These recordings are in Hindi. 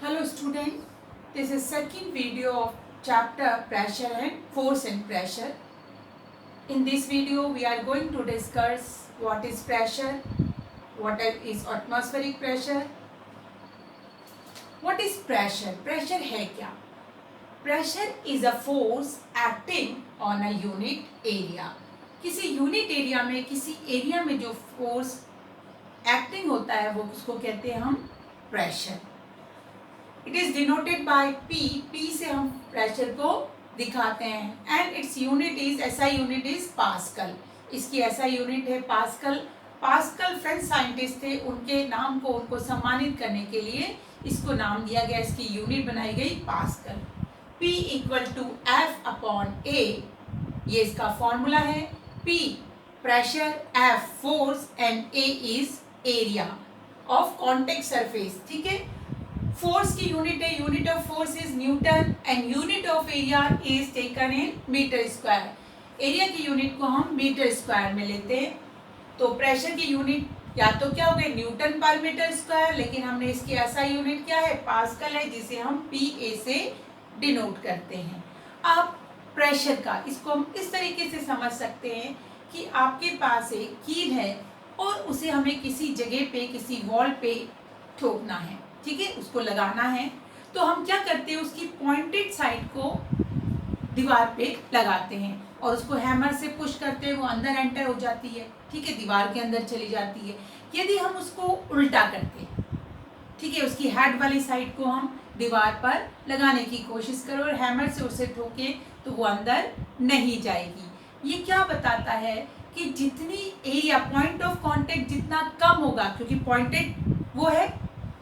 Hello student, this is second video of chapter pressure and force and pressure. In this video we are going to discuss what is pressure, what is atmospheric pressure, what is pressure, pressure है क्या? Pressure is a force acting on a unit area. किसी यूनिट एरिया में किसी एरिया में जो फोर्स एक्टिंग होता है वो उसको कहते हैं हम pressure. It is denoted by P. P से हम प्रेशर को दिखाते हैं and its unit is SI unit is pascal. इसकी एसआई यूनिट है पास्कल. पास्कल फ्रेंच साइंटिस्ट थे, उनके नाम को उनको सम्मानित करने के लिए इसको नाम दिया गया, इसकी यूनिट बनाई गई pascal. P equal to F upon A, ये इसका फॉर्मूला है. P pressure, F force and A is area of contact surface. ठीक है, फोर्स की यूनिट है, unit of force is newton and unit of area is taken in metre square. Area की यूनिट को हम मीटर स्क्वायर में लेते हैं. तो प्रेशर की यूनिट या तो क्या हो गई न्यूटन पर मीटर स्क्वायर, लेकिन हमने इसकी एसआई यूनिट क्या है पास्कल है, जिसे हम PA से डिनोट करते हैं. अब प्रेशर का इसको हम इस तरीके से समझ सकते हैं कि आपके पास एक कील है और उसे हमें किसी जगह पे किसी वॉल पे ठोकना है. ठीक है, उसको लगाना है. तो हम क्या करते हैं, उसकी पॉइंटेड साइड को दीवार पे लगाते हैं और उसको हैमर से पुश करते हैं, वो अंदर एंटर हो जाती है. ठीक है, दीवार के अंदर चली जाती है. यदि हम उसको उल्टा करते हैं, ठीक है, उसकी हेड वाली साइड को हम दीवार पर लगाने की कोशिश करो और हैमर से उसे ठोके तो वो अंदर नहीं जाएगी. ये क्या बताता है कि जितनी एरिया पॉइंट ऑफ कांटेक्ट जितना कम होगा, क्योंकि पॉइंटेड वो है,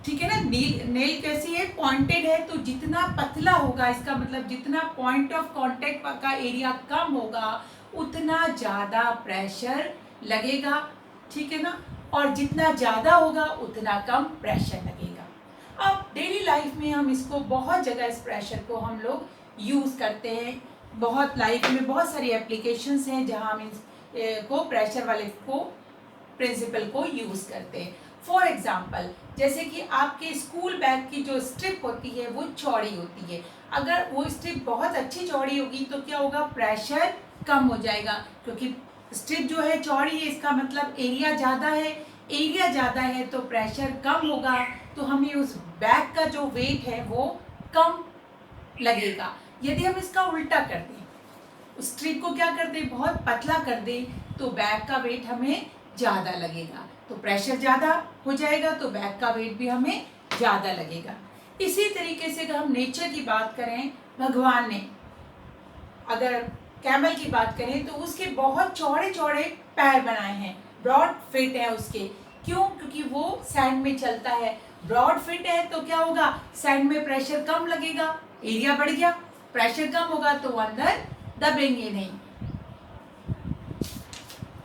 ठीक है ना, नेल कैसी है पॉइंटेड है, तो जितना पतला होगा इसका मतलब जितना पॉइंट ऑफ कांटेक्ट का एरिया कम होगा उतना ज़्यादा प्रेशर लगेगा. ठीक है ना, और जितना ज़्यादा होगा उतना कम प्रेशर लगेगा. अब डेली लाइफ में हम इसको बहुत जगह इस प्रेशर को हम लोग यूज़ करते हैं. बहुत लाइफ में बहुत सारी एप्लीकेशंस हैं जहां हम इसको प्रेशर वाले को प्रिंसिपल को यूज़ करते हैं. फॉर एग्जाम्पल, जैसे कि आपके स्कूल बैग की जो स्ट्रिप होती है वो चौड़ी होती है. अगर वो स्ट्रिप बहुत अच्छी चौड़ी होगी तो क्या होगा, प्रेशर कम हो जाएगा, क्योंकि स्ट्रिप जो है चौड़ी है इसका मतलब एरिया ज़्यादा है. एरिया ज़्यादा है तो प्रेशर कम होगा, तो हमें उस बैग का जो वेट है वो कम लगेगा. यदि हम इसका उल्टा कर दें, उस स्ट्रिप को क्या कर दें, बहुत पतला कर दें, तो बैग का वेट हमें ज़्यादा लगेगा. तो प्रेशर ज़्यादा हो जाएगा तो बैग का वेट भी हमें ज़्यादा लगेगा. इसी तरीके से अगर हम नेचर की बात करें, भगवान ने अगर कैमल की बात करें तो उसके बहुत चौड़े चौड़े पैर बनाए हैं, ब्रॉड फिट है उसके. क्यों? क्योंकि वो सैंड में चलता है. ब्रॉड फिट है तो क्या होगा, सैंड में प्रेशर कम लगेगा, एरिया बढ़ गया, प्रेशर कम होगा तो वो अंदर दबेंगे नहीं.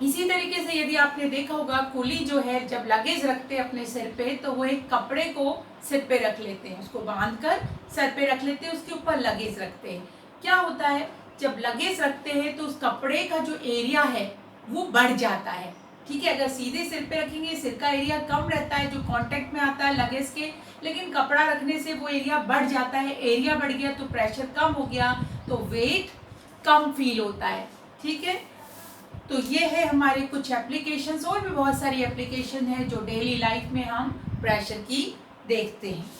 इसी तरीके से यदि आपने देखा होगा कुली जो है जब लगेज रखते हैं अपने सिर पे तो वो एक कपड़े को सिर पे रख लेते हैं, उसको बांधकर सर पे रख लेते हैं, उसके ऊपर लगेज रखते हैं. क्या होता है, जब लगेज रखते हैं तो उस कपड़े का जो एरिया है वो बढ़ जाता है. ठीक है, अगर सीधे सिर पे रखेंगे सिर का एरिया कम रहता है जो कांटेक्ट में आता है लगेज के, लेकिन कपड़ा रखने से वो एरिया बढ़ जाता है. एरिया बढ़ गया तो प्रेशर कम हो गया तो वेट कम फील होता है. ठीक है, तो ये है हमारे कुछ एप्लीकेशंस. और भी बहुत सारी एप्लीकेशन है जो डेली लाइफ में हम प्रेशर की देखते हैं.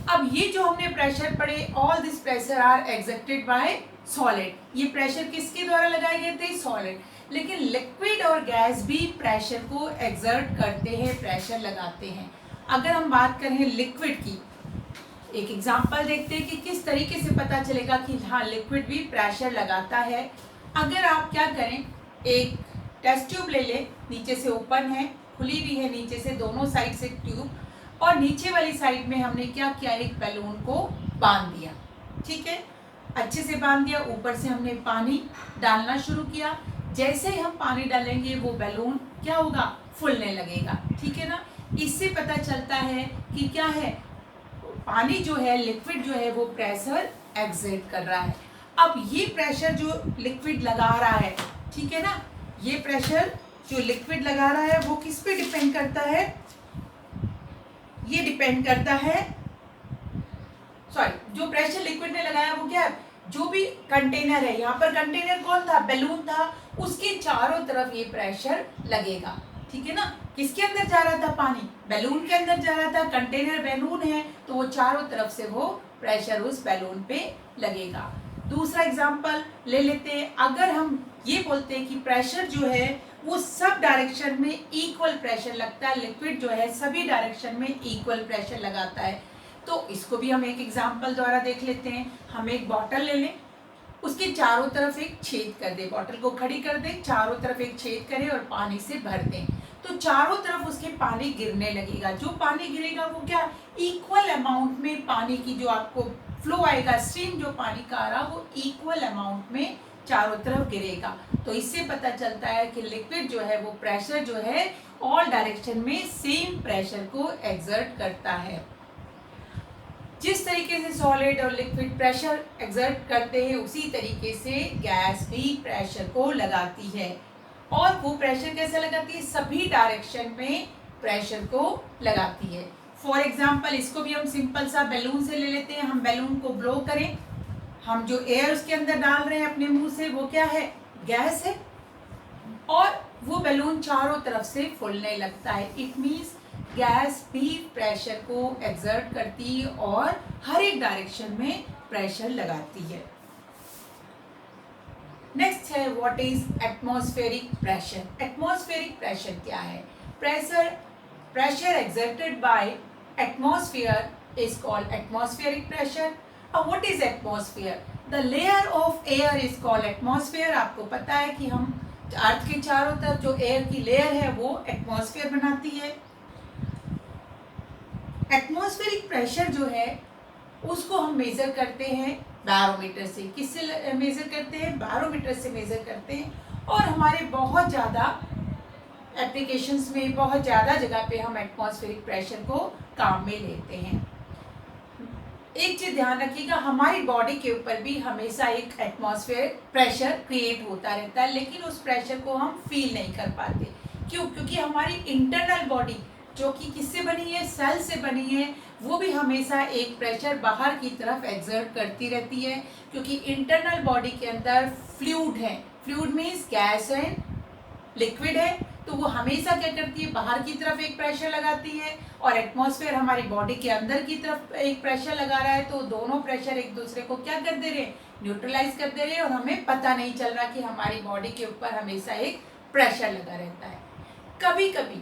अब ये जो हमने प्रेशर पढ़े, all this pressure are exerted by solid. ये प्रेशर किसके द्वारा लगाए गए थे, सॉलिड. लेकिन लिक्विड और गैस भी प्रेशर को एक्सर्ट करते हैं, प्रेशर लगाते हैं. अगर हम बात करें लिक्विड की, एक एग्जांपल देखते हैं कि किस तरीके से पता चलेगा कि हाँ लिक्विड भी प्रेशर लगाता है. अगर आप क्या करें, एक टेस्ट ट्यूब ले लें, नीचे से ओपन है, खुली भी है नीचे से, दोनों साइड से ट्यूब, और नीचे वाली साइड में हमने क्या किया, एक बैलून को बांध दिया. ठीक है, अच्छे से बांध दिया, ऊपर से हमने पानी डालना शुरू किया. जैसे ही हम पानी डालेंगे वो बैलून क्या होगा, फूलने लगेगा. ठीक है ना, इससे पता चलता है कि क्या है, पानी जो है लिक्विड जो है वो प्रेशर एक्सर्ट कर रहा है. अब ये प्रेशर जो लिक्विड लगा रहा है, ठीक है ना, ये प्रेशर जो लिक्विड लगा रहा है वो किस पे डिपेंड करता है, ये डिपेंड करता है सॉरी, जो प्रेशर लिक्विड ने लगाया वो क्या है, जो भी कंटेनर है, यहाँ पर कंटेनर कौन था, बैलून था, उसके चारों तरफ ये प्रेशर लगेगा, ठीक है ना। किसके अंदर जा रहा था पानी, बैलून के अंदर जा रहा था, कंटेनर बैलून है तो वो चारों तरफ से वो प्रेशर उस बैलून पे लगेगा। दूसरा एग्जांपल ले लेते हैं, अगर हम ये बोलते हैं कि प्रेशर जो है वो सब डायरेक्शन में इक्वल प्रेशर लगता है, लिक्विड जो है सभी डायरेक्शन में इक्वल प्रेशर लगाता है, तो इसको भी हम एक एग्जांपल द्वारा देख लेते हैं। हम एक बॉटल ले लें, उसके चारों तरफ एक छेद कर दे, बॉटल को खड़ी कर दे, चारों तरफ एक छेद करें और पानी से भर दें, तो चारों तरफ उसके पानी गिरने लगेगा। जो पानी गिरेगा वो क्या, इक्वल अमाउंट में पानी की जो आपको फ्लो आएगा, स्ट्रीम जो पानी का आ रहा वो इक्वल अमाउंट में चारों तरफ गिरेगा। तो इससे पता चलता है कि लिक्विड जो है वो प्रेशर जो है ऑल डायरेक्शन में सेम प्रेशर को एक्सर्ट करता है। जिस तरीके से सॉलिड और लिक्विड प्रेशर एक्सर्ट करते हैं उसी तरीके से गैस भी प्रेशर को लगाती है, और वो प्रेशर कैसे लगाती है, सभी डायरेक्शन में प्रेशर को लगाती है। फॉर एग्जाम्पल इसको भी हम सिंपल सा बैलून से ले लेते हैं। हम बैलून को ब्लो करें, हम जो एयर उसके अंदर डाल रहे हैं अपने मुंह से वो क्या है, गैस है, और वो बैलून चारों तरफ से फूलने लगता है। इट मीन्स गैस भी प्रेशर को एक्सर्ट करती है और हर एक डायरेक्शन में प्रेशर लगाती है। नेक्स्ट है what is atmospheric pressure. Atmospheric pressure क्या है, pressure exerted by atmosphere is called atmospheric pressure. अब what is atmosphere, the layer of air is called atmosphere. आपको पता है कि हम अर्थ के चारों तरफ जो एयर की लेयर है वो एटमॉस्फेयर बनाती है। एटमॉस्फेरिक प्रेशर जो है उसको हम मेजर करते हैं बैरोमीटर से। किससे मेजर करते हैं, बैरोमीटर से मेजर करते हैं, और हमारे बहुत ज़्यादा एप्लीकेशंस में बहुत ज़्यादा जगह पे हम एटमॉस्फेरिक प्रेशर को काम में लेते हैं। एक चीज़ ध्यान रखिएगा, हमारी बॉडी के ऊपर भी हमेशा एक एटमॉस्फेयर प्रेशर क्रिएट होता रहता है, लेकिन उस प्रेशर को हम फील नहीं कर पाते। क्यों, क्योंकि हमारी इंटरनल बॉडी जो कि किससे बनी है, सेल से बनी है, वो भी हमेशा एक प्रेशर बाहर की तरफ एक्सर्ट करती रहती है, क्योंकि इंटरनल बॉडी के अंदर फ्लूइड है, फ्लूइड मीन्स गैस है, लिक्विड है, तो वो हमेशा क्या करती है, बाहर की तरफ एक प्रेशर लगाती है, और एटमॉस्फेयर हमारी बॉडी के अंदर की तरफ एक प्रेशर लगा रहा है, तो दोनों प्रेशर एक दूसरे को क्या कर दे रहे, न्यूट्रलाइज कर दे रहे, और हमें पता नहीं चल रहा कि हमारी बॉडी के ऊपर हमेशा एक प्रेशर लगा रहता है। कभी कभी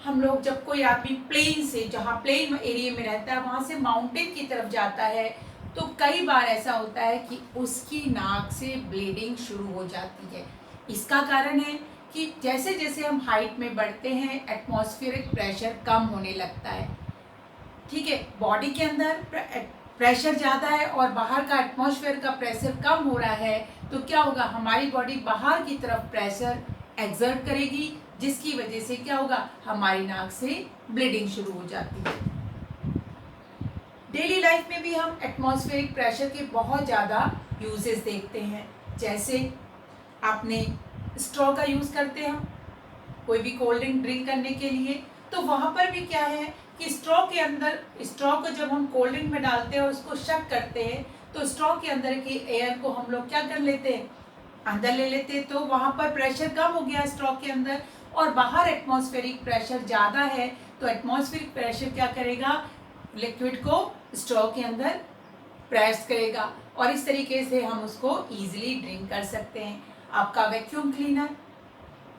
हम लोग जब कोई आदमी प्लेन से, जहाँ प्लेन एरिया में रहता है, वहाँ से माउंटेन की तरफ जाता है, तो कई बार ऐसा होता है कि उसकी नाक से ब्लीडिंग शुरू हो जाती है। इसका कारण है कि जैसे जैसे हम हाइट में बढ़ते हैं एटमॉस्फेरिक प्रेशर कम होने लगता है, ठीक है, बॉडी के अंदर प्रेशर ज़्यादा है और बाहर का एटमॉस्फेयर का प्रेशर कम हो रहा है, तो क्या होगा, हमारी बॉडी बाहर की तरफ प्रेशर एक्सर्ट करेगी, जिसकी वजह से क्या होगा, हमारी नाक से ब्लीडिंग शुरू हो जाती है। डेली लाइफ में भी हम एटमॉस्फेरिक प्रेशर के बहुत ज़्यादा यूजेस देखते हैं। जैसे आपने स्ट्रॉ का यूज़ करते हैं हम कोई भी कोल्ड ड्रिंक ड्रिंक करने के लिए, तो वहाँ पर भी क्या है कि स्ट्रॉ के अंदर, स्ट्रॉ को जब हम कोल्ड ड्रिंक में डालते हैं और उसको शक करते हैं, तो स्ट्रॉ के अंदर की एयर को हम लोग क्या कर लेते हैं, अंदर ले लेते हैं, तो वहाँ पर प्रेशर कम हो गया स्ट्रॉ के अंदर, और बाहर एटमॉस्फेरिक प्रेशर ज़्यादा है, तो एटमॉस्फेरिक प्रेशर क्या करेगा, लिक्विड को स्ट्रॉ के अंदर प्रेस करेगा, और इस तरीके से हम उसको ईजिली ड्रिंक कर सकते हैं। आपका वैक्यूम क्लीनर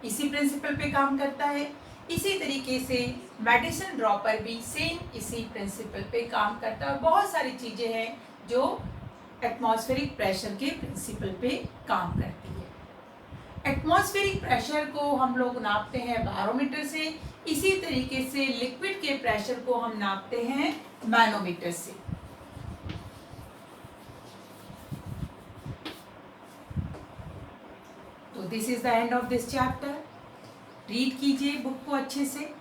इसी प्रिंसिपल पे काम करता है। इसी तरीके से मेडिसिन ड्रॉपर भी सेम इसी प्रिंसिपल पे काम करता है। बहुत सारी चीज़ें हैं जो एटमॉस्फेरिक प्रेशर के प्रिंसिपल पे काम करती है। एटमॉस्फेरिक प्रेशर को हम लोग नापते हैं बैरोमीटर से, इसी तरीके से लिक्विड के प्रेशर को हम नापते हैं मैनोमीटर से। तो this is the end of this chapter. Read कीजिए बुक को अच्छे से।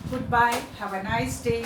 Good bye, have a nice day.